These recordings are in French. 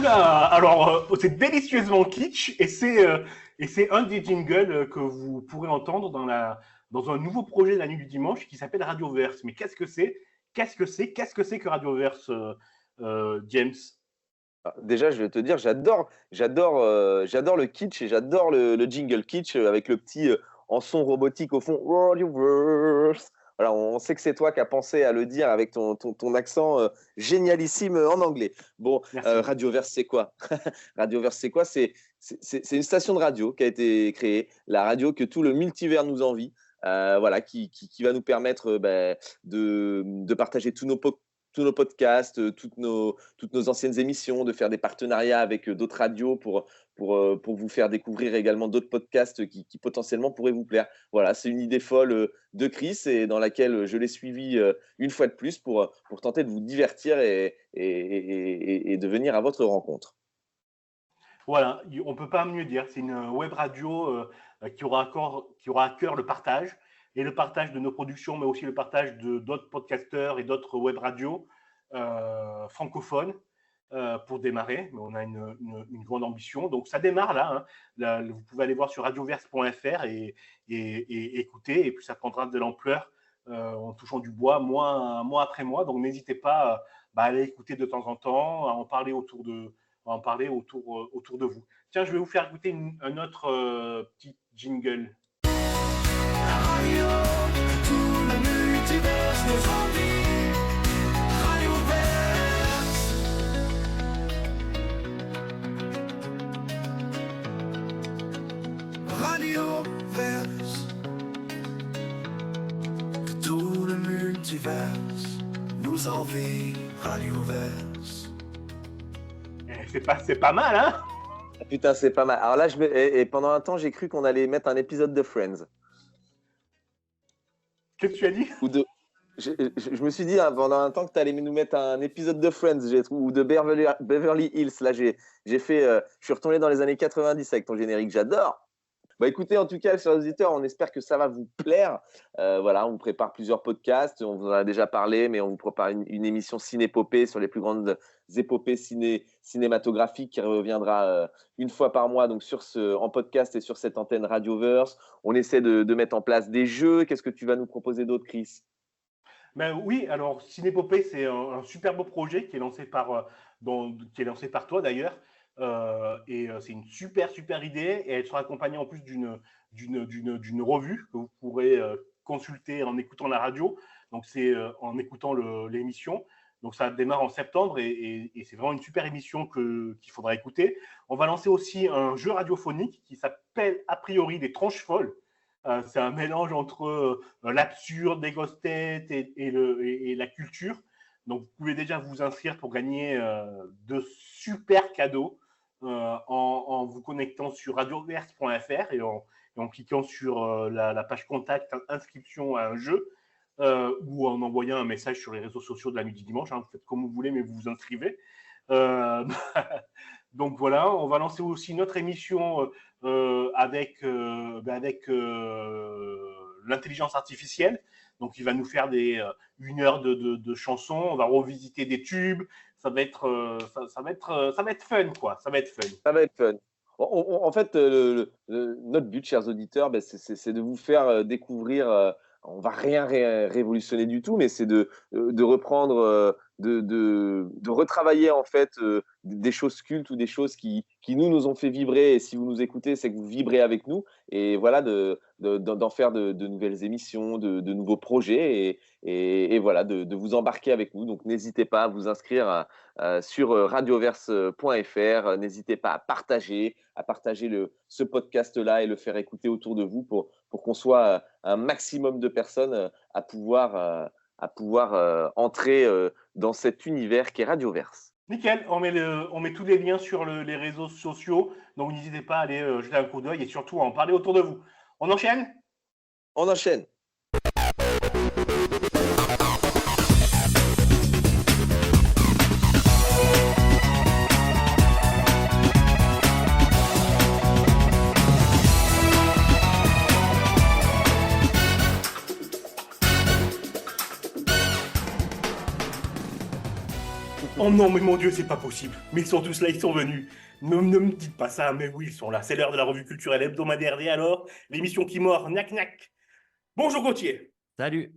Oula, alors c'est délicieusement kitsch et c'est un des jingles que vous pourrez entendre dans un nouveau projet de la nuit du dimanche qui s'appelle Radioverse. Mais qu'est-ce que c'est? Qu'est-ce que c'est que Radioverse, James? Déjà, je vais te dire, j'adore le kitsch et j'adore le jingle kitsch avec le petit en son robotique au fond. Radioverse. Voilà, on sait que c'est toi qui as pensé à le dire avec ton accent génialissime en anglais. Bon, Merci. Radioverse, c'est quoi? Radioverse, c'est quoi? C'est une station de radio qui a été créée, la radio que tout le multivers nous envie. Voilà, qui va nous permettre de partager tous nos podcasts, toutes nos anciennes émissions, de faire des partenariats avec d'autres radios pour vous faire découvrir également d'autres podcasts qui potentiellement pourraient vous plaire. Voilà, c'est une idée folle de Chris et dans laquelle je l'ai suivi une fois de plus pour tenter de vous divertir et de venir à votre rencontre. Voilà, on ne peut pas mieux dire. C'est une web radio qui aura à cœur le partage, et le partage de nos productions, mais aussi le partage de d'autres podcasteurs et d'autres web radios francophones pour démarrer. Mais on a une grande ambition. Donc ça démarre là, hein. Là, vous pouvez aller voir sur radioverse.fr et écouter, et puis ça prendra de l'ampleur en touchant du bois mois après mois. Donc n'hésitez pas à aller écouter de temps en temps, à en parler autour de vous. Tiens, je vais vous faire écouter un autre petit jingle. Radio, tout le multivers nous envie. Radioverse. Tout le multivers nous envie. Radioverse. C'est pas mal, hein? Putain, c'est pas mal. Alors là, et pendant un temps, j'ai cru qu'on allait mettre un épisode de Friends. Qu'est-ce que tu as dit? Je me suis dit pendant un temps que tu allais nous mettre un épisode de Friends ou de Beverly Hills. Là, je suis retourné dans les années 90 avec ton générique, j'adore. Bah écoutez, en tout cas, chers auditeurs, on espère que ça va vous plaire. Voilà, on vous prépare plusieurs podcasts, on vous en a déjà parlé, mais on vous prépare une émission cinépopée sur les plus grandes épopées cinématographiques qui reviendra une fois par mois donc en podcast et sur cette antenne Radioverse. On essaie de mettre en place des jeux. Qu'est-ce que tu vas nous proposer d'autre, Chris? Ben oui, alors Cinépopée, c'est un super beau projet qui est lancé par toi d'ailleurs. C'est une super idée, et elle sera accompagnée en plus d'une revue que vous pourrez consulter en écoutant la radio. Donc c'est en écoutant l'émission. Donc ça démarre en septembre, et c'est vraiment une super émission qu'il faudra écouter. On va lancer aussi un jeu radiophonique qui s'appelle a priori des tranches folles. C'est un mélange entre l'absurde des grosses têtes et la culture. Donc vous pouvez déjà vous inscrire pour gagner de super cadeaux en vous connectant sur radioverse.fr et en cliquant sur la page contact, inscription à un jeu, ou en envoyant un message sur les réseaux sociaux de la nuit du dimanche. Hein, vous faites comme vous voulez, mais vous vous inscrivez. Donc voilà, on va lancer aussi notre émission avec l'intelligence artificielle. Donc il va nous faire une heure de chansons, on va revisiter des tubes. Ça va être fun, quoi. Ça va être fun. Ça va être fun. En fait, notre but, chers auditeurs, c'est de vous faire découvrir. On va rien révolutionner du tout, mais c'est de reprendre, de retravailler en fait des choses cultes ou des choses qui nous ont fait vibrer. Et si vous nous écoutez, c'est que vous vibrez avec nous. Et voilà, d'en faire de nouvelles émissions, de nouveaux projets, et voilà, de vous embarquer avec nous. Donc n'hésitez pas à vous inscrire sur radioverse.fr. N'hésitez pas à partager ce podcast-là et le faire écouter autour de vous pour qu'on soit un maximum de personnes à pouvoir entrer dans cet univers qui est Radioverse. Nickel, on met tous les liens sur les réseaux sociaux, donc n'hésitez pas à aller jeter un coup d'œil et surtout à en parler autour de vous. On enchaîne ? On enchaîne. Oh non, mais mon Dieu, c'est pas possible. Mais ils sont tous là, ils sont venus. Ne me dites pas ça, mais oui, ils sont là. C'est l'heure de la revue culturelle hebdomadaire. Et alors, l'émission qui mord, gnac gnac. Bonjour Gauthier. Salut.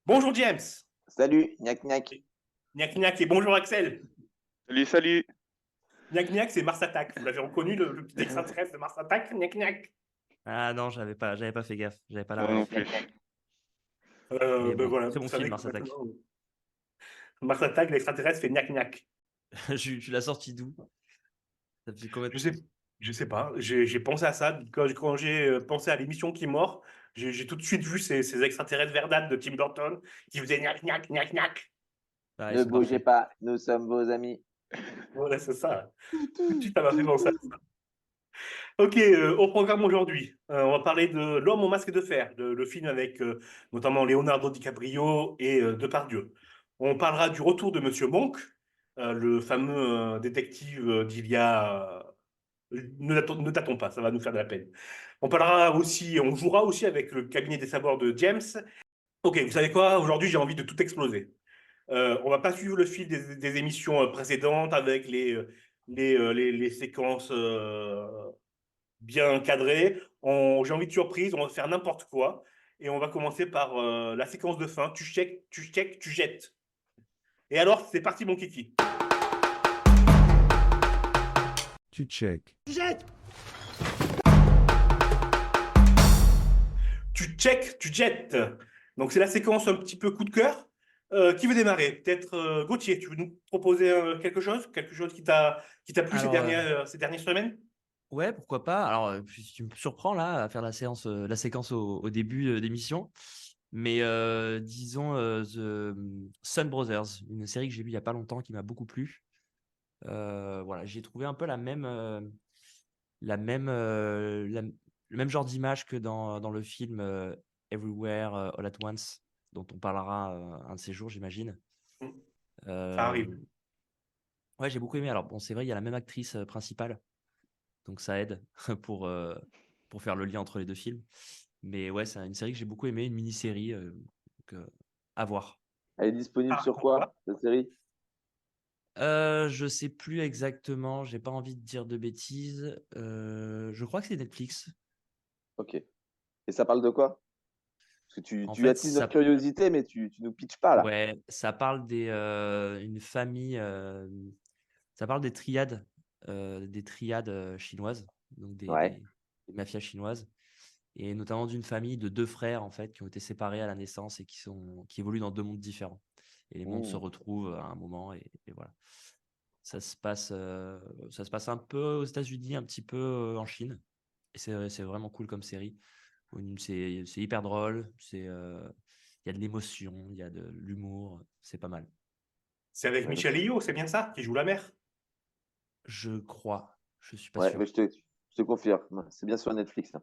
Bonjour James. Salut, gnac gnac. Gnac gnac et bonjour Axel. Salut, salut. Gnac gnac, c'est Mars Attack. Vous l'avez reconnu, le petit extraterrestre de Mars Attack, gnac gnac. Ah non, j'avais pas fait gaffe. J'avais pas la Moi non ref. plus. Mais Ben bon, voilà, c'est vous mon savez film, que Mars Attack. maintenant, Mars Attack, l'extraterrestre fait gnac gnac. Tu l'as sorti d'où? Ça fait combien de Je sais, je sais pas, j'ai pensé à ça. Quand j'ai pensé à l'émission qui mord, j'ai tout de suite vu ces extraterrestres verdâtres de Tim Burton qui faisaient gnac gnac gnac gnac. Ah, Ne c'est bougez parfait. pas, nous sommes vos amis. Voilà, c'est ça. Tout de suite, ça m'a fait penser à ça. Ok, au programme aujourd'hui, on va parler de L'homme au masque de fer, le film avec notamment Leonardo DiCaprio et Depardieu. On parlera du retour de Monsieur Monk, le fameux détective d'il y a... ne tâtons pas, ça va nous faire de la peine. On jouera aussi avec le cabinet des savoirs de James. Ok, vous savez quoi? Aujourd'hui, j'ai envie de tout exploser. On va pas suivre le fil des émissions précédentes avec les séquences bien cadrées. J'ai envie de surprise, on va faire n'importe quoi. Et on va commencer par la séquence de fin. Tu check, tu jettes. Et alors, c'est parti, mon kiki. Tu check. Tu check, tu jettes. Donc, c'est la séquence un petit peu coup de cœur. Qui veut démarrer? Peut-être Gauthier, tu veux nous proposer quelque chose? Quelque chose qui t'a plu ces Alors, dernières semaines? Ouais, pourquoi pas. Alors, tu me surprends là à faire la séquence au début d'émission. Mais disons The Sun Brothers, une série que j'ai vue il y a pas longtemps qui m'a beaucoup plu. Voilà, j'ai trouvé un peu le même genre d'image que dans le film Everywhere All at Once, dont on parlera un de ces jours, j'imagine. Ça arrive. Ouais, j'ai beaucoup aimé. Alors, bon, c'est vrai, il y a la même actrice principale, donc ça aide pour faire le lien entre les deux films. Mais ouais, c'est une série que j'ai beaucoup aimée, une mini-série à voir. Elle est disponible sur quoi, cette série? Je sais plus exactement, j'ai pas envie de dire de bêtises. Je crois que c'est Netflix. Ok. Et ça parle de quoi? Parce que tu En fait, attises notre curiosité, mais tu nous pitches pas, là. ouais, ça parle une famille, ça parle des triades chinoises, donc Ouais. des mafias chinoises, et notamment d'une famille de deux frères en fait qui ont été séparés à la naissance et qui évoluent dans deux mondes différents. Et les mondes se retrouvent à un moment et voilà. Ça se passe un peu aux États-Unis, un petit peu en Chine, et c'est vraiment cool comme série. C'est hyper drôle, il y a de l'émotion, il y a de l'humour, c'est pas mal. C'est avec Ouais, Michel Yeoh, c'est bien ça, qui joue la mère? Je crois, je suis pas Ouais, sûr. mais je te confirme. C'est bien sur Netflix, là.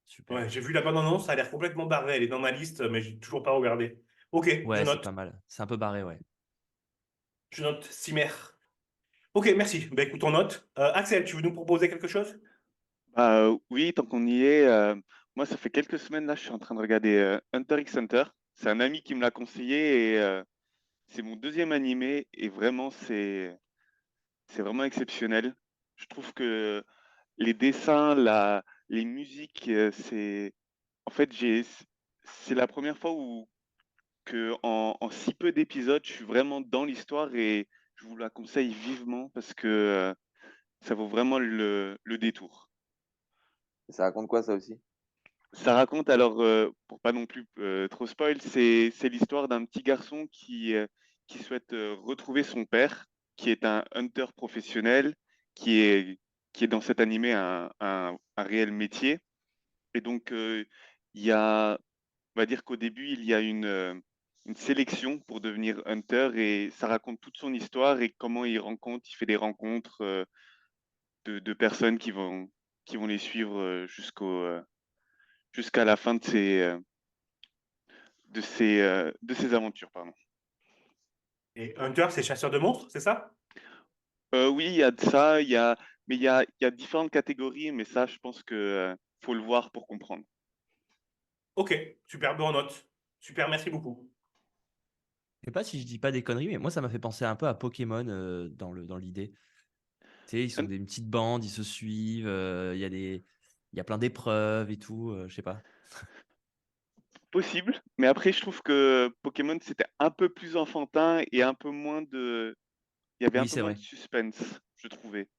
Super. Ouais, j'ai vu la bande-annonce, ça a l'air complètement barré. Elle est dans ma liste, mais j'ai toujours pas regardé. Ok, je Ouais, c'est note. pas mal. C'est un peu barré, ouais. Je note Cimer. Ok, merci. Bah, écoute, on note. Axel, tu veux nous proposer quelque chose? Oui, tant qu'on y est, moi, ça fait quelques semaines, là, je suis en train de regarder Hunter x Hunter. C'est un ami qui me l'a conseillé et c'est mon deuxième animé et vraiment, c'est vraiment exceptionnel. Je trouve que les dessins, les musiques, en fait, c'est la première fois en si peu d'épisodes, je suis vraiment dans l'histoire et je vous la conseille vivement parce que ça vaut vraiment le détour. Et ça raconte quoi, ça aussi? Ça raconte alors, pour pas non plus trop spoil, c'est l'histoire d'un petit garçon qui souhaite retrouver son père, qui est un hunter professionnel, qui est, qui est dans cet animé un réel métier. Et donc, on va dire qu'au début, il y a une sélection pour devenir hunter et ça raconte toute son histoire et comment il fait des rencontres de personnes qui vont les suivre jusqu'à la fin de ses aventures, pardon. Et Hunter, c'est chasseur de monstres, c'est ça? Oui, il y a de ça, mais il y a différentes catégories, mais ça, je pense que faut le voir pour comprendre. Ok, super, bonne note. Super, merci beaucoup. Je sais pas si je dis pas des conneries, mais moi, ça m'a fait penser un peu à Pokémon dans l'idée. Tu sais, ils sont une petite bande, ils se suivent, il y a plein d'épreuves et tout, je sais pas. Possible, mais après, je trouve que Pokémon, c'était un peu plus enfantin et un peu moins de. Il y avait un Oui, peu c'est moins de vrai. suspense, je trouvais.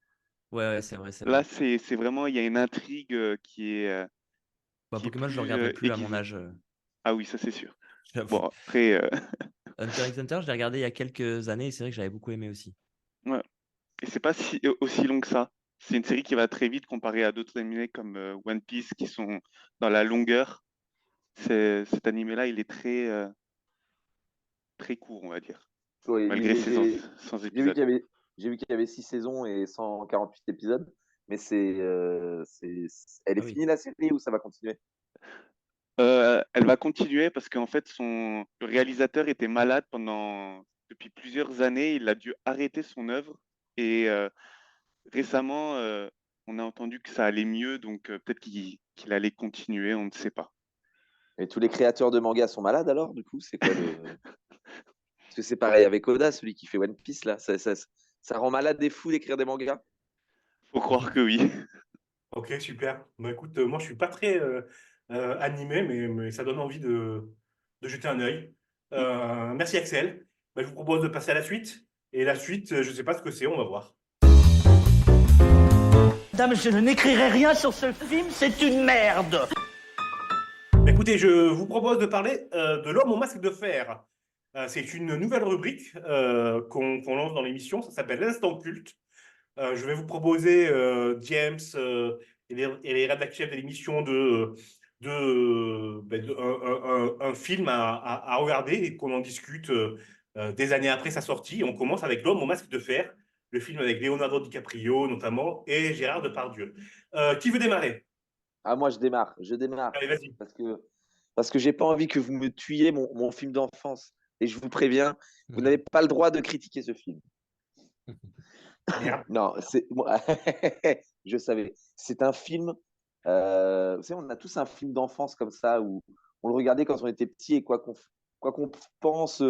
Ouais, ouais, c'est vrai, c'est Là, vrai. c'est vraiment, il y a une intrigue Bah, qui est Pokémon, je le plus regarderai plus à mon aiguisée. âge, Ah oui, ça c'est sûr. j'avoue. Bon, après, Hunter x Hunter, je l'ai regardé il y a quelques années et c'est vrai que j'avais beaucoup aimé aussi. ouais. Et c'est pas aussi long que ça. C'est une série qui va très vite comparé à d'autres animés comme One Piece qui sont dans la longueur. Cet animé-là, il est très court, on va dire, Ouais, malgré ses 100 j'ai vu épisodes. j'ai vu qu'il y avait 6 saisons et 148 épisodes, mais elle est Ah oui. finie la série ou ça va continuer? Elle va continuer parce qu'en fait, le réalisateur était malade depuis plusieurs années. Il a dû arrêter son œuvre et récemment, on a entendu que ça allait mieux, donc peut-être qu'il allait continuer, on ne sait pas. Et tous les créateurs de mangas sont malades alors, du coup, c'est quoi le. Parce que c'est pareil avec Oda, celui qui fait One Piece, là. Ça rend malade des fous d'écrire des mangas. Faut croire que oui. Ok, super. Bah, écoute, moi, je suis pas très animé, mais ça donne envie de jeter un œil. Merci, Axel. Bah, je vous propose de passer à la suite. Et la suite, je sais pas ce que c'est, on va voir. Madame, je n'écrirai rien sur ce film, c'est une merde. Bah, écoutez, je vous propose de parler de l'homme au masque de fer. C'est une nouvelle rubrique qu'on lance dans l'émission. Ça s'appelle l'Instant Culte. Je vais vous proposer, James et les rédacteurs de l'émission, un film à regarder et qu'on en discute des années après sa sortie. On commence avec L'homme au masque de fer, le film avec Leonardo DiCaprio notamment et Gérard Depardieu. Qui veut démarrer? Ah, moi, je démarre. Allez, vas-y. Parce que j'ai pas envie que vous me tuiez mon film d'enfance. Et je vous préviens, vous Mhm. n'avez pas le droit de critiquer ce film. Merde. Non, je savais. C'est un film. Vous savez, on a tous un film d'enfance comme ça où on le regardait quand on était petit et quoi qu'on pense,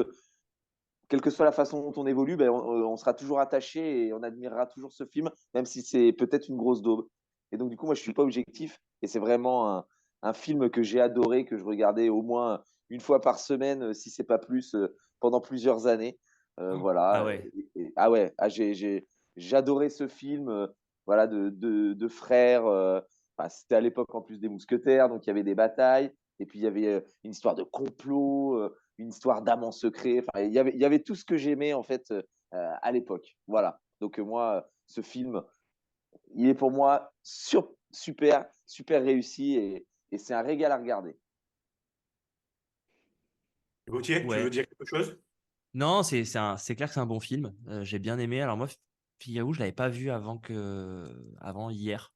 quelle que soit la façon dont on évolue, ben, on sera toujours attaché et on admirera toujours ce film, même si c'est peut-être une grosse daube. Et donc, du coup, moi, je suis pas objectif et c'est vraiment un film que j'ai adoré, que je regardais au moins une fois par semaine, si c'est pas plus, pendant plusieurs années. Ah Voilà. ouais. Ah ouais, j'adorais ce film, voilà, de frères. Enfin, c'était à l'époque en plus des mousquetaires, donc il y avait des batailles. Et puis il y avait une histoire de complot, une histoire d'amant secret. Enfin, il y avait tout ce que j'aimais en fait à l'époque. Voilà. Donc moi, ce film, il est pour moi super, super réussi et c'est un régal à regarder. Gauthier, tu veux Ouais. dire quelque chose? Non, c'est clair que c'est un bon film. J'ai bien aimé. Alors moi, figurez-vous, je l'avais pas vu avant hier.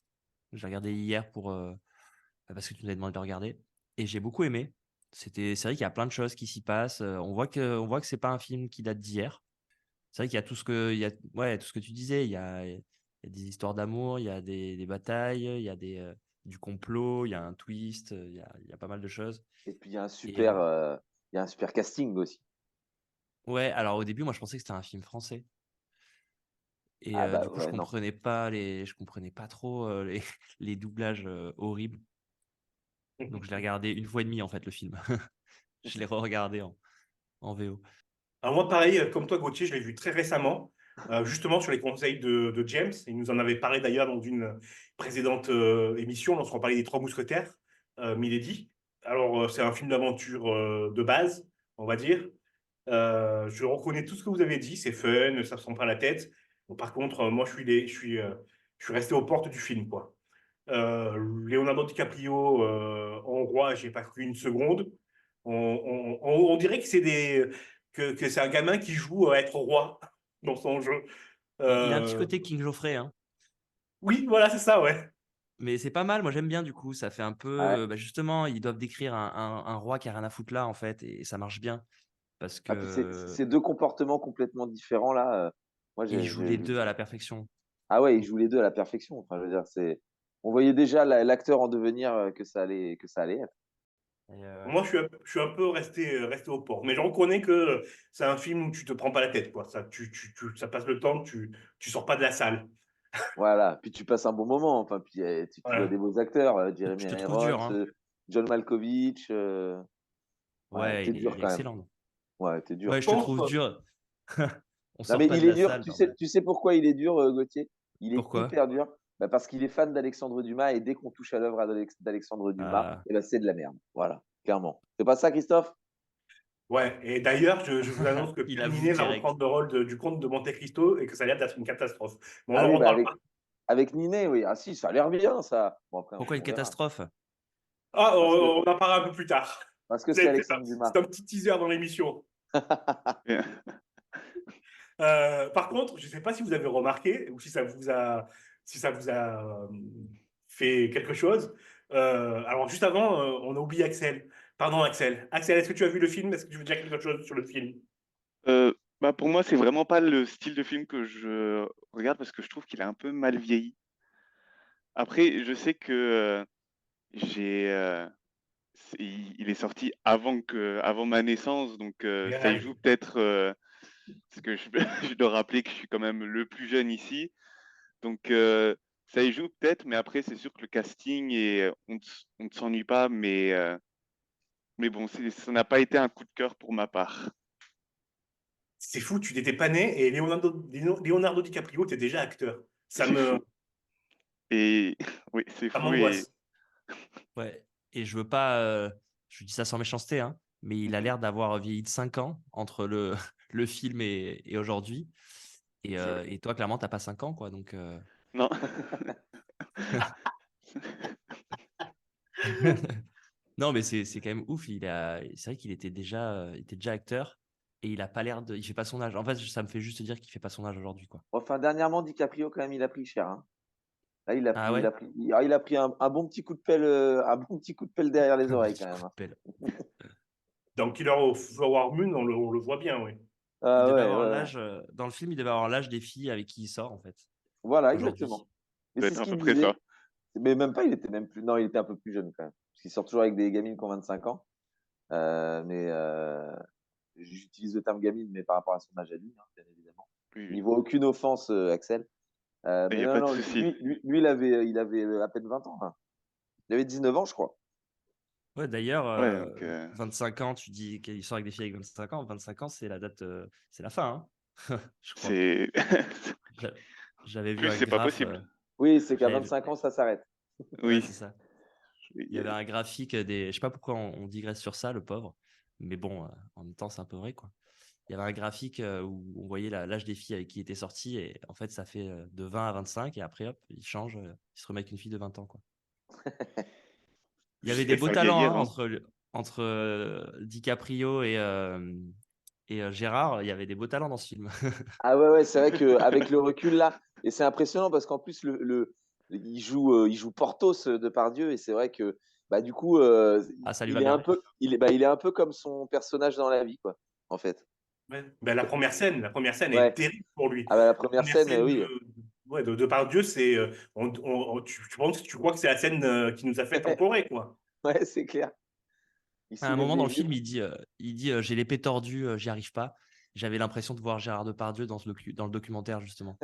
Je l'ai regardé hier parce que tu nous avais demandé de le regarder. Et j'ai beaucoup aimé. C'est vrai qu'il y a plein de choses qui s'y passent. On voit que c'est pas un film qui date d'hier. C'est vrai qu'il y a ouais, tout ce que tu disais. Il y a des histoires d'amour, il y a des batailles, il y a du complot, il y a un twist, il y a pas mal de choses. Et puis il y a un Et super casting aussi. ouais, alors au début, moi, je pensais que c'était un film français. Et Ah bah du coup, ouais, non. je comprenais pas trop les doublages horribles. Donc, je l'ai regardé une fois et demie, en fait, le film. Je l'ai re-regardé en VO. Alors moi, pareil, comme toi, Gauthier, je l'ai vu très récemment, justement sur les conseils de James. Il nous en avait parlé d'ailleurs dans une précédente émission, lorsqu'on parlait des Trois Mousquetaires, Milady. Alors, c'est un film d'aventure de base, on va dire. Je reconnais tout ce que vous avez dit, c'est fun, ça ne se prend pas la tête. Bon, par contre, moi, je suis resté aux portes du film, quoi. Leonardo DiCaprio en roi, j'ai pas cru une seconde. On dirait que c'est un gamin qui joue à être roi dans son jeu. Il a un petit Euh, côté King Geoffrey, hein. oui, voilà, c'est ça, ouais. Mais c'est pas mal, moi j'aime bien du coup. Ça fait un Ouais. peu. Bah, justement, ils doivent décrire un roi qui a rien à foutre là, en fait, et ça marche bien. Parce Ah, puis que. ces deux comportements complètement différents là. Moi, Et ils jouent les deux à la perfection. ah ouais, ils jouent les deux à la perfection. Enfin, je veux dire, on voyait déjà l'acteur en devenir que ça allait être. Moi, je suis un peu resté au port. Mais je reconnais que c'est un film où tu te prends pas la tête, quoi. Ça passe le temps, tu sors pas de la salle. Voilà, puis tu passes un bon moment. Enfin, puis tu vois Voilà. des beaux acteurs, Je Jeremy te trouve Irons, dur, hein. John Malkovich. Ouais, Ouais, t'es il dur est quand même. excellent. Ouais, t'es dur. Ouais, je te trouve Contre, dur. On Non, sort mais pas il de est la dur. salle, Tu sais, bordel. tu sais pourquoi il est dur, Gauthier? Il est Pourquoi? hyper dur. Bah, parce qu'il est fan d'Alexandre Dumas et dès qu'on touche à l'œuvre d'Alexandre Dumas, Ah, eh ben, c'est de la merde. Voilà, clairement. C'est pas ça, Christophe? ouais. Et d'ailleurs, je vous annonce que il Pierre avoue Ninet va direct. reprendre le rôle du comte de Monte Cristo et que ça a l'air d'être une catastrophe. Mais on Ah oui, n'en bah parle pas. avec Ninet, oui. Ah si, ça a l'air bien, ça. Bon, après, Pourquoi une on verra. catastrophe? Ah, Parce que on en parlera un peu plus tard. parce que c'est C'est Alexandre Dumas. un petit teaser dans l'émission. Et- Par contre, je ne sais pas si vous avez remarqué ou si ça vous a fait quelque chose. Alors, juste avant, on a oublié Axel. Pardon, Axel. Axel, est-ce que tu as vu le film? Est-ce que tu veux dire quelque chose sur le film? Bah pour moi, c'est vraiment pas le style de film que je regarde parce que je trouve qu'il a un peu mal vieilli. Après, je sais que j'ai, il est sorti avant ma naissance, donc ça y joue peut-être. Parce que je dois rappeler que je suis quand même le plus jeune ici, donc ça y joue peut-être. Mais après, c'est sûr que le casting et on ne s'ennuie pas, mais bon, ça n'a pas été un coup de cœur pour ma part. C'est fou, tu n'étais pas né et Leonardo DiCaprio était déjà acteur. Ça me Et oui, c'est ça fou et m'angoisse. Ouais. Et je veux pas. Je dis ça sans méchanceté, hein, mais il a l'air d'avoir vieilli de 5 ans entre le film et aujourd'hui. Et toi, clairement, t'as pas 5 ans, quoi. Donc. non. Non, mais c'est quand même ouf. C'est vrai qu'il était déjà acteur et il a pas l'air de. Il fait pas son âge. En fait, ça me fait juste dire qu'il fait pas son âge aujourd'hui, quoi. Enfin, dernièrement, DiCaprio, quand même, il a pris cher. Hein. Là, il a Ah pris, ouais? il a pris un bon petit coup de pelle, derrière les Un oreilles petit quand coup même. de Hein. pelle. Dans Killer of Flower Moon, on le voit bien, oui. Il Ah devait ouais, avoir ouais. l'âge. Dans le film, il devait avoir l'âge des filles avec qui il sort, en fait. Voilà, Aujourd'hui. exactement. Mais Ça doit c'est être ce à qu'il peu près disait. ça. Mais même pas, il était même plus. Non, il était un peu plus jeune quand même. Parce qu'il sort toujours avec des gamines qui ont 25 ans. Mais j'utilise le terme gamine, mais par rapport à son âge à lui, hein, bien évidemment. Oui, Il n'y oui. voit aucune offense, Axel. Il Mais n'y a non, pas de non, souci. lui il avait à peine 20 ans. Hein. Il avait 19 ans, je crois. Ouais, d'ailleurs, Ouais, donc, 25 ans, tu dis qu'il sort avec des filles avec 25 ans. 25 ans, c'est la date, c'est la fin, hein. Je crois. c'est. J'a- J'avais vu Plus, un c'est pas graphe. possible. Oui, c'est qu'à J'avais vu- 25 ans, ça s'arrête. Ouais, Oui. c'est ça. Il y avait un graphique je sais pas pourquoi on digresse sur ça, le pauvre. Mais bon, en même temps, c'est un peu vrai, quoi. Il y avait un graphique où on voyait l'âge des filles avec qui il était sorti. Et en fait, ça fait de 20 à 25. Et après, hop, il change. Il se remet avec une fille de 20 ans, quoi. Il y avait Jusqu'à des beaux faire talents, vieillir, hein, hein. entre DiCaprio et Gérard. Il y avait des beaux talents dans ce film. Ah ouais, c'est vrai qu'avec le recul là, et c'est impressionnant parce qu'en plus il joue Porthos Depardieu et c'est vrai que bah du coup Ah, ça lui il va est un bien. peu il est un peu comme son personnage dans la vie quoi, en fait. Ouais. Ben, la première scène est Ouais. terrible pour lui. Ah bah la La première première scène, scène oui. de Depardieu, c'est tu crois que c'est la scène qui nous a fait emporer, quoi. Ouais, c'est clair. Il À un soulève moment dans le des film, vieux. il dit j'ai l'épée tordue, j'y arrive pas. J'avais l'impression de voir Gérard Depardieu dans le documentaire, justement.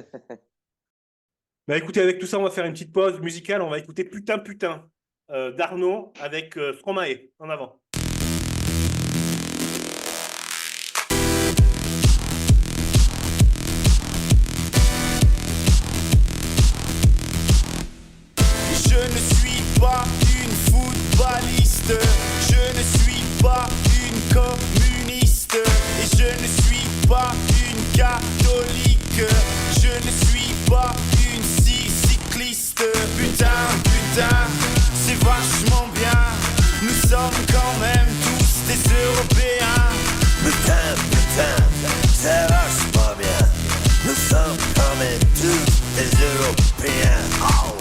Bah écoutez, avec tout ça, on va faire une petite pause musicale. On va écouter Putain Putain d'Arnaud avec Stromae. En avant. Je ne suis pas une footballiste, je ne suis pas une communiste, et je ne suis pas une catholique, je ne suis pas une cycliste. Putain, putain, c'est vachement bien, nous sommes quand même tous des Européens. Putain, putain, c'est vachement bien, nous sommes quand même tous des Européens. Oh.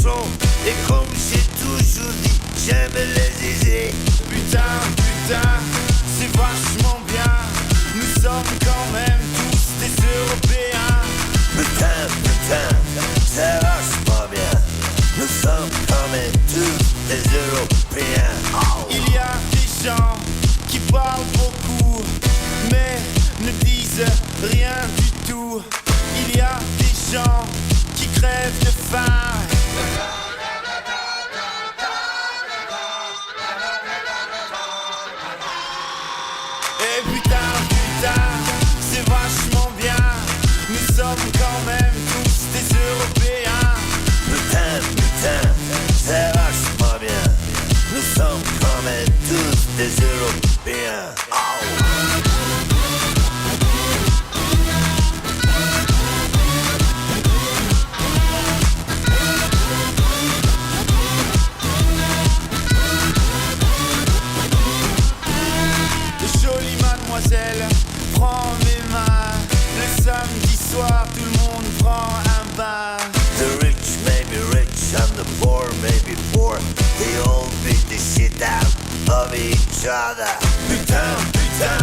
chansons. Et comme j'ai toujours dit, j'aime les zizés. Putain, putain, c'est vachement bien. Nous sommes quand même tous des Européens. Putain, putain, c'est vachement bien. Nous sommes quand même tous des Européens. Il y a des gens qui parlent beaucoup, mais ne disent rien du tout. Il y a des gens qui crèvent de faim. Et putain, putain, c'est vachement bien. Nous sommes quand même tous des Européens. Putain, putain, c'est vachement bien. Nous sommes quand même tous des Européens. Jolie mademoiselle, prends mes mains. Le samedi soir, tout le monde prend un bain. The rich may be rich and the poor may be poor. They all beat the shit out of each other. Putain, putain,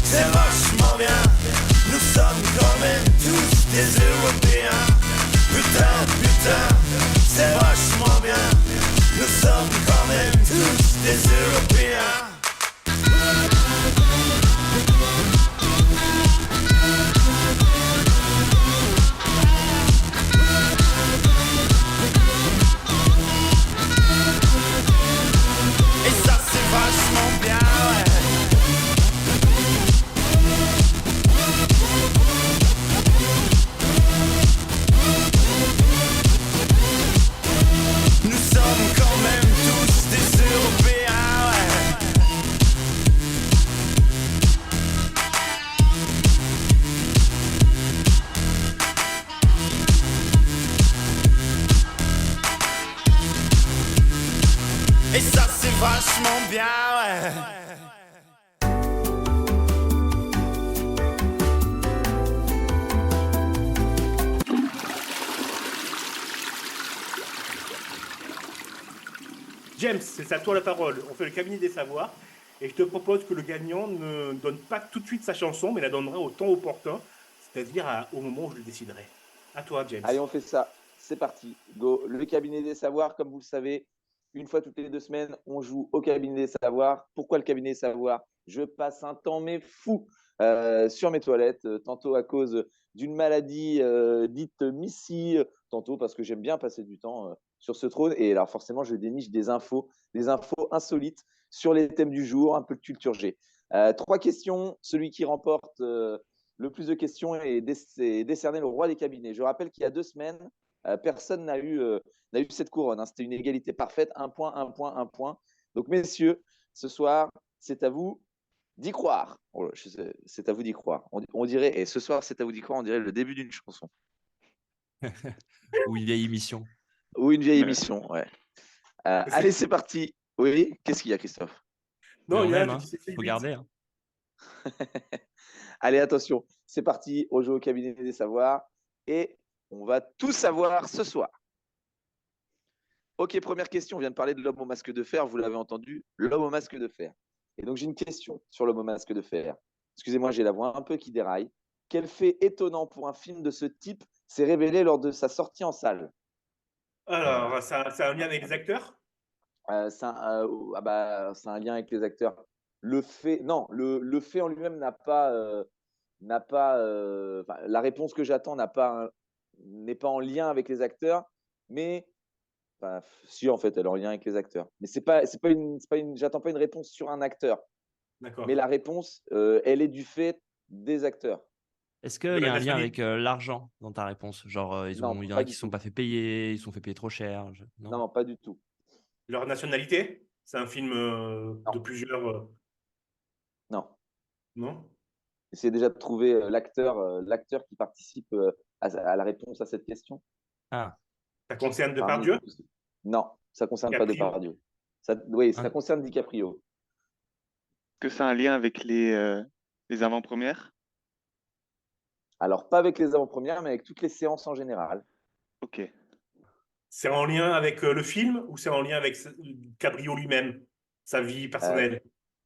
c'est vachement bien. Nous sommes quand même tous des Européens. Putain, putain, c'est vachement bien. Nous sommes quand même tous des Européens. Et ça c'est vachement bien, ouais. Nous sommes quand même tous des Européens, ouais. Et ça c'est vachement bien, ouais. James, c'est à toi la parole. On fait le cabinet des savoirs. Et je te propose que le gagnant ne donne pas tout de suite sa chanson, mais la donnera au temps opportun, c'est-à-dire au moment où je le déciderai. À toi, James. Allez, on fait ça. C'est parti. Go. Le cabinet des savoirs, comme vous le savez, une fois toutes les 2 semaines, on joue au cabinet des savoirs. Pourquoi le cabinet des savoirs? Je passe un temps mais fou sur mes toilettes, tantôt à cause d'une maladie dite Missy, tantôt parce que j'aime bien passer du temps sur ce trône. Et alors forcément, je déniche des infos insolites sur les thèmes du jour, un peu de culture G. 3 questions. Celui qui remporte le plus de questions est décerné le roi des cabinets. Je rappelle qu'il y a 2 semaines, personne n'a eu cette couronne. Hein. C'était une égalité parfaite, 1 point, 1 point, 1 point. Donc, messieurs, ce soir, c'est à vous d'y croire. C'est à vous d'y croire. On dirait, et ce soir, c'est à vous d'y croire, on dirait le début d'une chanson. Ou une vieille émission. Ou une vieille émission, ouais. Allez, c'est parti. Oui, qu'est-ce qu'il y a, Christophe? Non, Mais on il y a aime, hein. Faut garder. Hein. Allez, attention, c'est parti. On joue au cabinet des savoirs et on va tout savoir ce soir. Ok, première question. On vient de parler de l'homme au masque de fer. Vous l'avez entendu, l'homme au masque de fer. Et donc, j'ai une question sur l'homme au masque de fer. Excusez-moi, j'ai la voix un peu qui déraille. Quel fait étonnant pour un film de ce type s'est révélé lors de sa sortie en salle? Alors, ça a un lien avec les acteurs? C'est un lien avec les acteurs. Le fait en lui-même n'a pas, la réponse que j'attends n'est pas en lien avec les acteurs, mais si en fait elle est en lien avec les acteurs. Mais j'attends pas une réponse sur un acteur. D'accord. Mais la réponse, elle est du fait des acteurs. Est-ce qu'il y a un lien avec l'argent dans ta réponse? Genre, il y en a qui ne sont pas fait payer, ils se sont fait payer trop cher. Non, pas du tout. Leur nationalité? C'est un film de plusieurs. Non. Non? Essayez déjà de trouver l'acteur qui participe à la réponse à cette question. Ah. Ça concerne Depardieu? Non, ça ne concerne pas Depardieu. Ça concerne DiCaprio. Que ça a un lien avec les avant-premières? Alors, pas avec les avant-premières, mais avec toutes les séances en général. Ok. C'est en lien avec le film ou c'est en lien avec Caprio lui-même, sa vie personnelle?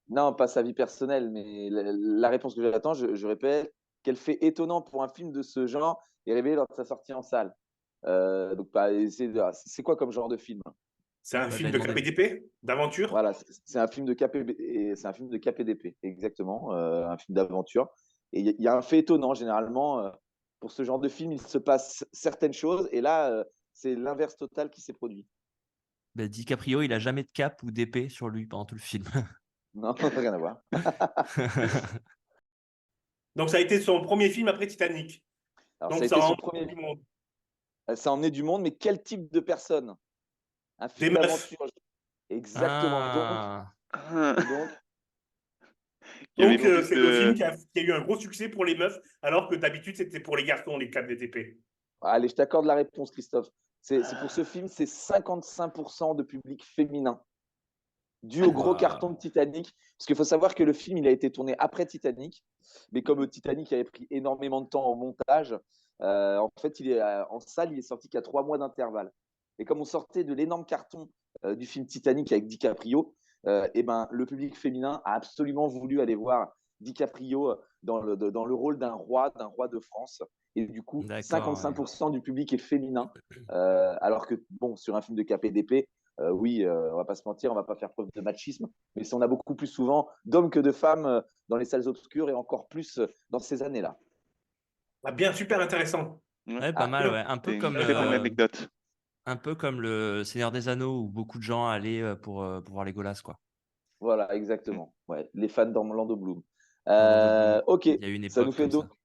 Non, pas sa vie personnelle, mais la réponse que j'attends, je répète, quel fait étonnant pour un film de ce genre est révélé lors de sa sortie en salle. Donc, c'est quoi comme genre de film? C'est un Bah, film j'allais de demander. KPDP, d'aventure? Voilà, c'est un film de c'est un film de KPDP, exactement, un film d'aventure. Et il y a un fait étonnant, généralement, pour ce genre de film, il se passe certaines choses, et là, c'est l'inverse total qui s'est produit. Bah, DiCaprio, il a jamais de cape ou d'épée sur lui pendant tout le film. Non, rien à voir. Donc, ça a été son premier film après Titanic. Alors, Donc, ça a ça été a son emmené premier. du monde. Ça a emmené du monde, mais quel type de personne? Un Des film meufs. d'aventure. Exactement. Ah, Donc, Il y avait Donc, plus c'est le film de. qui a eu un gros succès pour les meufs, alors que d'habitude, c'était pour les garçons, les KPDP. allez, je t'accorde la réponse, Christophe. C'est pour ce film, c'est 55% de public féminin, dû au gros carton de Titanic. Parce qu'il faut savoir que le film, il a été tourné après Titanic, mais comme Titanic avait pris énormément de temps au montage, en fait, il est en salle, il est sorti qu'à 3 mois d'intervalle. Et comme on sortait de l'énorme carton du film Titanic avec DiCaprio, et ben, le public féminin a absolument voulu aller voir DiCaprio dans le rôle d'un roi de France. Et du coup, d'accord. 55% du public est féminin, alors que, bon, sur un film de KPDP, oui, on va pas se mentir, on va pas faire preuve de machisme, mais on a beaucoup plus souvent d'hommes que de femmes dans les salles obscures, et encore plus dans ces années-là. Ah, bien, super intéressant. Ouais, pas mal, ouais. C'est une très bonne anecdote. Un peu comme le Seigneur des Anneaux où beaucoup de gens allaient pour voir Legolas, quoi. Voilà, exactement. Ouais, les fans d'Orlando Bloom. Orlando Bloom. Ok, Il y a eu une ça nous époque fait comme ça. donc.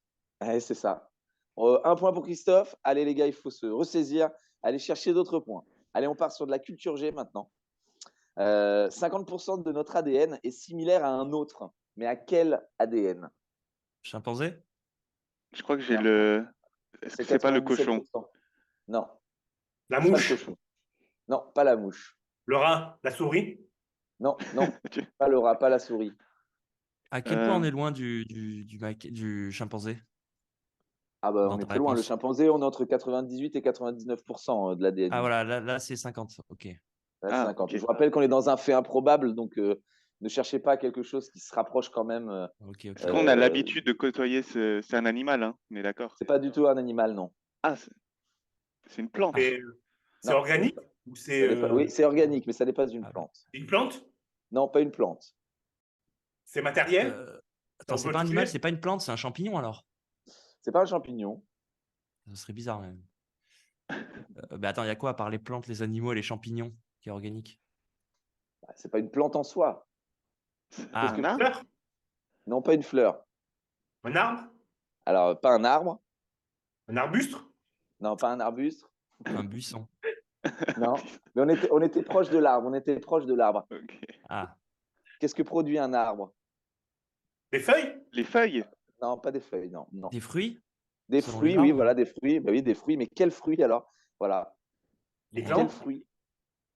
Ouais, c'est ça. Un point pour Christophe. Allez, les gars, il faut se ressaisir. Allez chercher d'autres points. Allez, on part sur de la culture G maintenant. 50% de notre ADN est similaire à un autre. Mais à quel ADN? Chimpanzé? Je crois que j'ai Non. le. Est-ce que c'est pas le cochon? 97%. Non, La c'est pas le mouche, cochon. Non, pas la mouche. le rat, la souris. Non, pas le rat, pas la souris. À quel point on est loin du chimpanzé? Ah bah, Dans on est ta très loin. Le réponse. chimpanzé, on est entre 98 et 99% de l'ADN. Ah voilà, là c'est 50. Ok. Là, 50. ok. Je vous rappelle qu'on est dans un fait improbable, donc ne cherchez pas quelque chose qui se rapproche quand même. Ok. Parce qu'on a l'habitude de côtoyer c'est un animal, hein, on est d'accord? C'est pas du tout un animal, non. Ah, c'est une plante. C'est Non. organique ou c'est Oui, c'est organique, mais ça n'est pas une plante. une plante? Non, pas une plante. C'est matériel? Attends, On c'est peut pas un le animal, toucher? c'est pas une plante, c'est un champignon alors. C'est pas un champignon. Ça serait bizarre même. Bah attends, il y a quoi à part les plantes, les animaux et les champignons qui est organique? C'est pas une plante en soi. Ah, Qu'est-ce Une que- arbre? fleur? Non, pas une fleur. Un arbre? Alors, pas un arbre. Un arbuste? Non, pas un arbuste. un buisson. Non, mais on était proche de l'arbre. On était proche de l'arbre. Ok. Ah, Qu'est-ce que produit un arbre? Des feuilles? Les feuilles? Non, pas des feuilles, non. des fruits? Des Selon fruits, les oui, arbres. voilà, des fruits. Bah oui, des fruits, mais quels fruits alors? Voilà. Des Quels glands? fruits?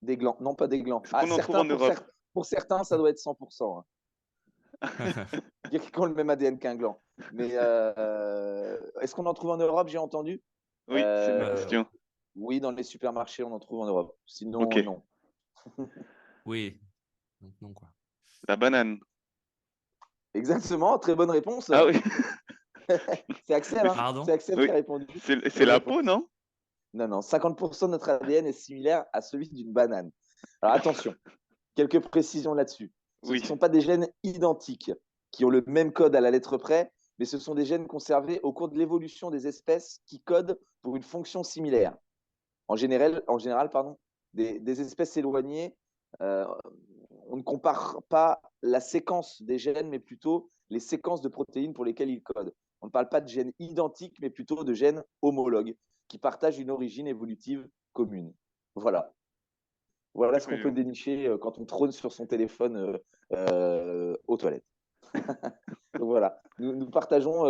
Des glands. Non, pas des glands. Est-ce qu'on en trouve en Europe? Pour certains, ça doit être 100%. Qui ont le même ADN qu'un gland. Mais est-ce qu'on en trouve en Europe, j'ai entendu? Oui, c'est ma question. Oui, dans les supermarchés, on en trouve en Europe. Sinon, Ok. non. Oui. Donc non quoi. La banane. Exactement, très bonne réponse. Ah oui, C'est Axel, hein. Pardon? C'est Axel Oui. qui a répondu. c'est la peau, non? Non, 50% de notre ADN est similaire à celui d'une banane. Alors attention, quelques précisions là-dessus. Ce Oui. ne sont pas des gènes identiques qui ont le même code à la lettre près, mais ce sont des gènes conservés au cours de l'évolution des espèces qui codent pour une fonction similaire. En général, des espèces éloignées, on ne compare pas la séquence des gènes, mais plutôt les séquences de protéines pour lesquelles ils codent. On ne parle pas de gènes identiques, mais plutôt de gènes homologues qui partagent une origine évolutive commune. Voilà. Voilà ce qu'on peut dénicher quand on trône sur son téléphone aux toilettes. Donc voilà, nous partageons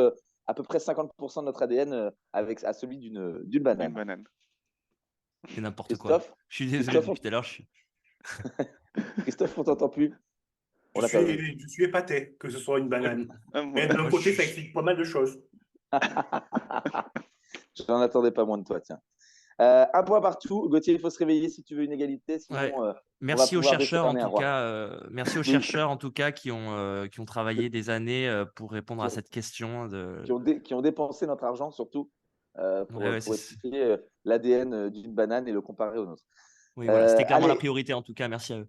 à peu près 50% de notre ADN à celui d'une banane. Une banane. C'est n'importe quoi. Christophe, Je suis désolé Christophe, depuis tout à l'heure. Christophe, on t'entend plus. On l'a perdu. Je suis épaté que ce soit une banane. Ah, Mais d'un Moi, côté, je ça suis- explique pas mal de choses. Je n'en attendais pas moins de toi, tiens. Un point partout. Gauthier, il faut se réveiller si tu veux une égalité. Sinon, Ouais. on va Merci aux pouvoir chercheurs en décerner un tout roi. cas. Merci aux Oui, chercheurs en tout cas qui ont travaillé des années pour répondre qui à ont, cette question qui ont dépensé notre argent surtout Ouais, ouais, pour étudier l'ADN d'une banane et le comparer au nôtre. oui, voilà, c'était clairement la Allez, priorité en tout cas. Merci à eux.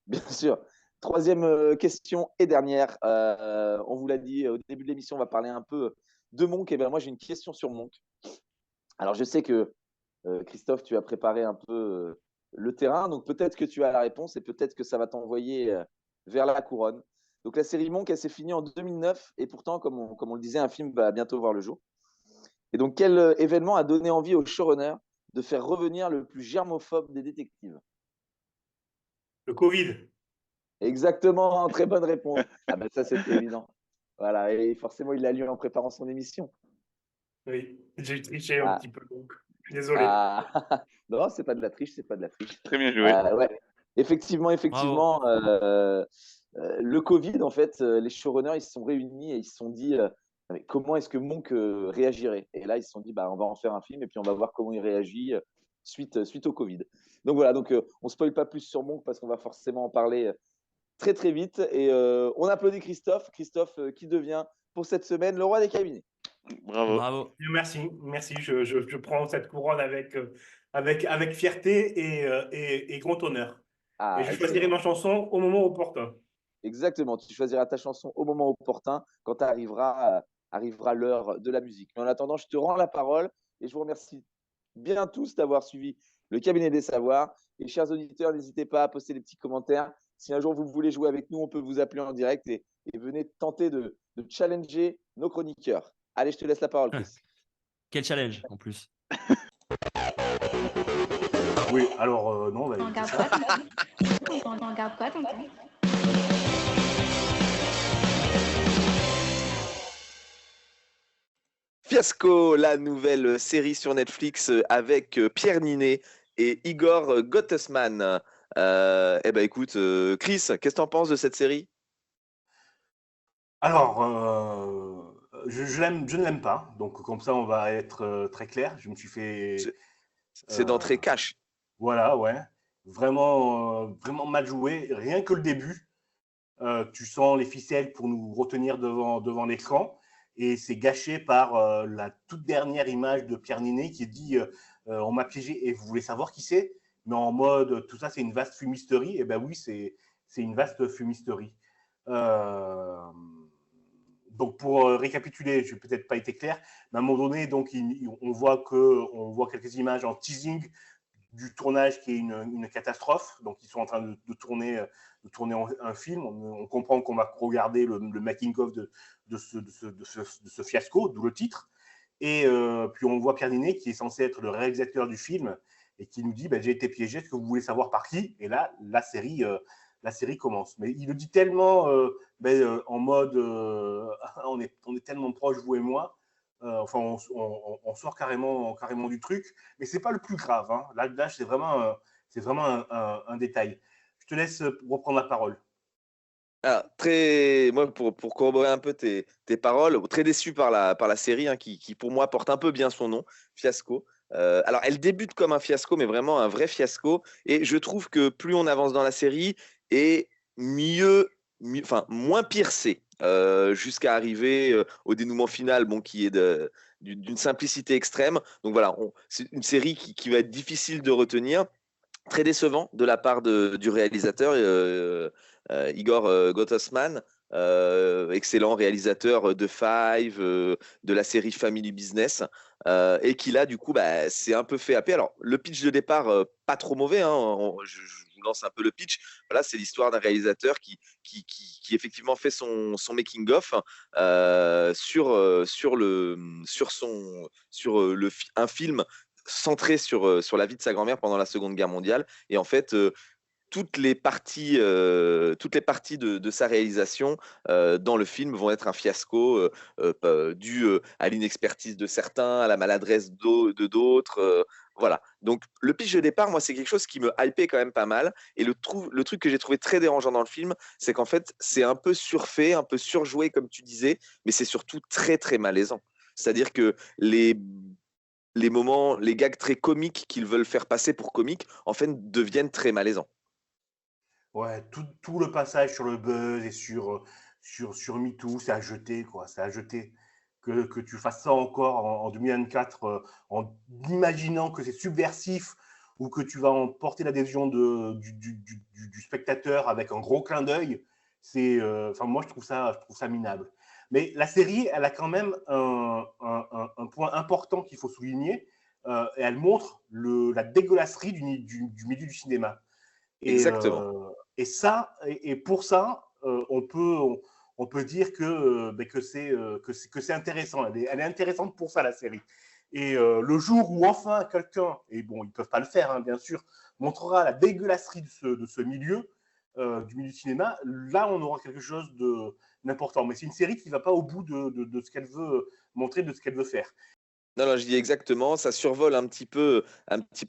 bien sûr. Troisième question et dernière. On vous l'a dit au début de l'émission, on va parler un peu de Monk. Et ben moi, j'ai une question sur Monk. Alors, je sais que Christophe, tu as préparé un peu le terrain, donc peut-être que tu as la réponse et peut-être que ça va t'envoyer vers la couronne. Donc, la série Monk, elle s'est finie en 2009 et pourtant, comme on le disait, un film va bientôt voir le jour. Et donc, quel événement a donné envie au showrunner de faire revenir le plus germophobe des détectives? Le Covid. Exactement, très bonne réponse. Ah ben ça, c'était évident. Voilà, et forcément, il l'a lu en préparant son émission. Oui, j'ai triché un Ah, petit peu, donc je suis désolé. ah. Non, c'est pas de la triche, c'est pas de la triche. Très bien joué. Ouais. Effectivement, Bravo. le Covid, en fait, les showrunners, ils se sont réunis et ils se sont dit mais comment est-ce que Monk réagirait? Et là, ils se sont dit, bah, on va en faire un film et puis on va voir comment il réagit suite au Covid. Donc voilà, donc on ne spoil pas plus sur Monk parce qu'on va forcément en parler très très vite. Et on applaudit Christophe. Christophe qui devient pour cette semaine le roi des cabinets. Bravo. Bravo. Merci. Je prends cette couronne avec fierté et grand honneur. Et Ah, je choisirai excellent. ma chanson au moment opportun. Exactement, tu choisiras ta chanson au moment opportun quand arrivera l'heure de la musique. Mais en attendant, je te rends la parole et je vous remercie bien tous d'avoir suivi le cabinet des savoirs. Et chers auditeurs, n'hésitez pas à poster des petits commentaires. Si un jour vous voulez jouer avec nous, on peut vous appeler en direct et venez tenter de challenger nos chroniqueurs. Allez, je te laisse la parole, Chris. Quel challenge en plus. Oui, alors non. On regarde quoi, tonton? On regarde quoi, tonton? Fiasco, la nouvelle série sur Netflix avec Pierre Ninet et Igor Gottesman. Eh ben écoute, Chris, qu'est-ce que tu en penses de cette série? Alors, je ne l'aime pas. Donc, comme ça, on va être très clair. Je me suis fait. C'est d'entrée cash. Voilà, ouais. Vraiment mal joué. Rien que le début, tu sens les ficelles pour nous retenir devant l'écran. Et c'est gâché par la toute dernière image de Pierre Ninet qui dit on m'a piégé et vous voulez savoir qui c'est? Mais en mode tout ça, c'est une vaste fumisterie. Et ben oui, c'est une vaste fumisterie. Donc pour récapituler, je n'ai peut-être pas été clair, mais à un moment donné, donc, on voit quelques images en teasing du tournage qui est une catastrophe. Donc ils sont en train de tourner un film. On comprend qu'on va regarder le making-of de ce fiasco, d'où le titre. Et puis on voit Pierre Ninet qui est censé être le réalisateur du film et qui nous dit j'ai été piégé, est-ce que vous voulez savoir par qui? Et là, la série commence. Mais il le dit tellement en mode on est tellement proches, vous et moi. Enfin, on sort carrément du truc, mais c'est pas le plus grave. Hein. Là, c'est vraiment un détail. Je te laisse reprendre la parole. Alors, moi, pour corroborer un peu tes paroles, très déçu par la série, hein, qui pour moi porte un peu bien son nom, Fiasco. Alors, elle débute comme un fiasco, mais vraiment un vrai fiasco. Et je trouve que plus on avance dans la série, et moins pire c'est, jusqu'à arriver au dénouement final, qui est d'une simplicité extrême. Donc voilà, c'est une série qui va être difficile de retenir. Très décevant de la part du réalisateur Igor Gottesman, excellent réalisateur de Five, de la série Family Business, et qui là du coup s'est un peu fait happer. Alors le pitch de départ pas trop mauvais, hein, je vous lance un peu le pitch. Voilà, c'est l'histoire d'un réalisateur qui effectivement fait son making of sur un film centré sur la vie de sa grand-mère pendant la Seconde Guerre mondiale. Et en fait, toutes les parties de sa réalisation dans le film vont être un fiasco dû à l'inexpertise de certains, à la maladresse de d'autres. Voilà. Donc, le pitch de départ, moi, c'est quelque chose qui me hypait quand même pas mal. Et le truc que j'ai trouvé très dérangeant dans le film, c'est qu'en fait, c'est un peu surfait, un peu surjoué, comme tu disais, mais c'est surtout très, très malaisant. C'est-à-dire que les les moments, les gags très comiques qu'ils veulent faire passer pour comiques, en fait, deviennent très malaisants. Ouais, tout le passage sur le buzz et sur MeToo, c'est à jeter, quoi. C'est à jeter. Que tu fasses ça encore en 2024 en imaginant que c'est subversif ou que tu vas emporter l'adhésion du spectateur avec un gros clin d'œil, enfin, moi, je trouve ça minable. Mais la série, elle a quand même un point important qu'il faut souligner. Et elle montre la dégueulasserie du milieu du cinéma. Exactement. Et pour ça, on peut dire que c'est intéressant. Elle est intéressante pour ça, la série. Et le jour où enfin quelqu'un, et bon, ils ne peuvent pas le faire, hein, bien sûr, montrera la dégueulasserie de ce milieu, du milieu du cinéma, là, on aura quelque chose d'important. Mais c'est une série qui ne va pas au bout de ce qu'elle veut montrer, de ce qu'elle veut faire. Non, je dis exactement, ça survole un petit peu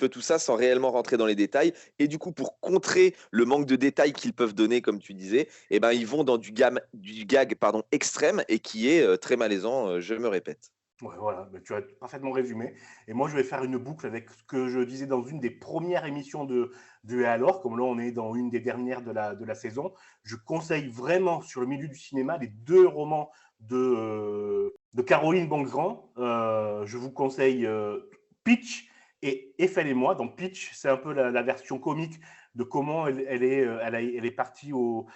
tout ça sans réellement rentrer dans les détails. Et du coup, pour contrer le manque de détails qu'ils peuvent donner, comme tu disais, eh ben, ils vont dans du gag extrême et qui est très malaisant, je me répète. Ouais, voilà, tu as parfaitement résumé. Et moi, je vais faire une boucle avec ce que je disais dans une des premières émissions de Et alors, comme là, on est dans une des dernières de la saison. Je conseille vraiment sur le milieu du cinéma les 2 romans de Caroline Bongrand. Je vous conseille Pitch et Eiffel et moi. Donc, Pitch, c'est un peu la version comique de comment elle est partie aux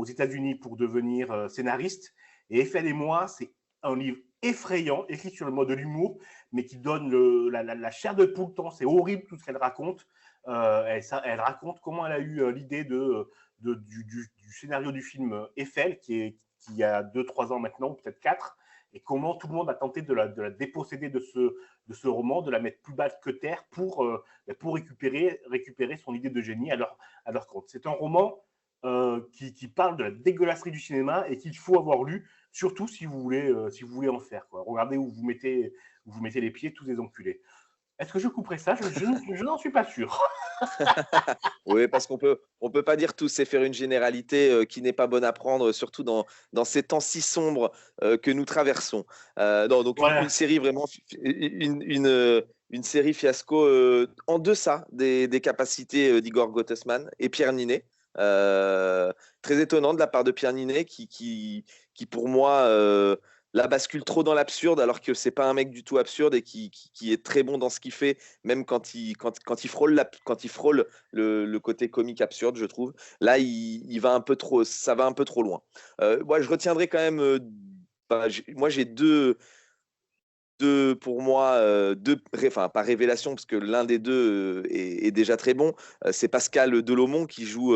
États-Unis pour devenir scénariste. Et Eiffel et moi, c'est un livre effrayant, écrit sur le mode de l'humour, mais qui donne la chair de poule. C'est horrible tout ce qu'elle raconte. Elle raconte comment elle a eu l'idée du scénario du film Eiffel, qui a 2-3 ans maintenant, ou peut-être 4, et comment tout le monde a tenté de la déposséder de ce roman, de la mettre plus bas que terre pour récupérer son idée de génie à leur compte. C'est un roman qui parle de la dégueulasserie du cinéma et qu'il faut avoir lu, surtout si vous voulez en faire, quoi. Regardez où vous mettez les pieds, tous les enculés. Est-ce que je couperai ça? Je n'en suis pas sûr. Oui, parce qu'on peut pas dire tout, c'est faire une généralité qui n'est pas bonne à prendre, surtout dans ces temps si sombres que nous traversons. Non, donc Voilà. une série vraiment, une série fiasco en deçà des capacités d'Igor Gottesman et Pierre Ninet. Très étonnant de la part de Pierre Ninet qui pour moi la bascule trop dans l'absurde, alors que c'est pas un mec du tout absurde et qui est très bon dans ce qu'il fait, même quand il frôle le côté comique absurde, je trouve. Là, il va un peu trop, ça va un peu trop loin. Moi, je retiendrai quand même. Moi, j'ai deux pour moi, enfin pas révélation, parce que l'un des deux est déjà très bon. C'est Pascal Delomont qui joue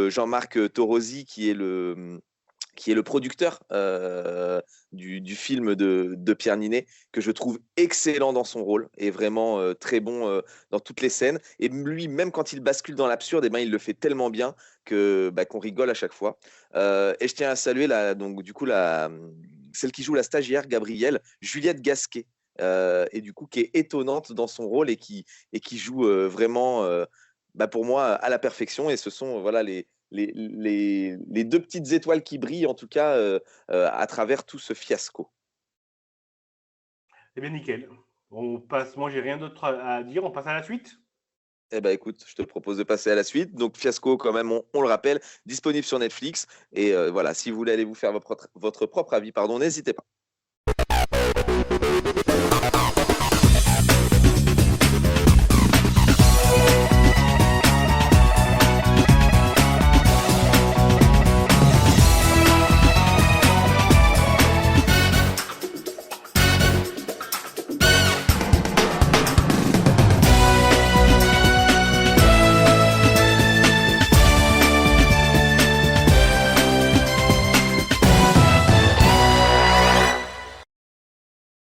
Jean-Marc Torosi, qui est le producteur du film de Pierre Ninet, que je trouve excellent dans son rôle et vraiment très bon dans toutes les scènes. Et lui, même quand il bascule dans l'absurde, il le fait tellement bien qu'on rigole à chaque fois. Et je tiens à saluer celle qui joue la stagiaire, Gabrielle, Juliette Gasquet, et du coup qui est étonnante dans son rôle et qui joue vraiment, pour moi, à la perfection. Et ce sont les 2 petites étoiles qui brillent, en tout cas, à travers tout ce fiasco. Eh bien, nickel. On passe. Moi, j'ai rien d'autre à dire. On passe à la suite. Eh ben, écoute, je te propose de passer à la suite. Donc, fiasco, quand même, on le rappelle, disponible sur Netflix. Et voilà, si vous voulez aller vous faire votre propre avis, n'hésitez pas.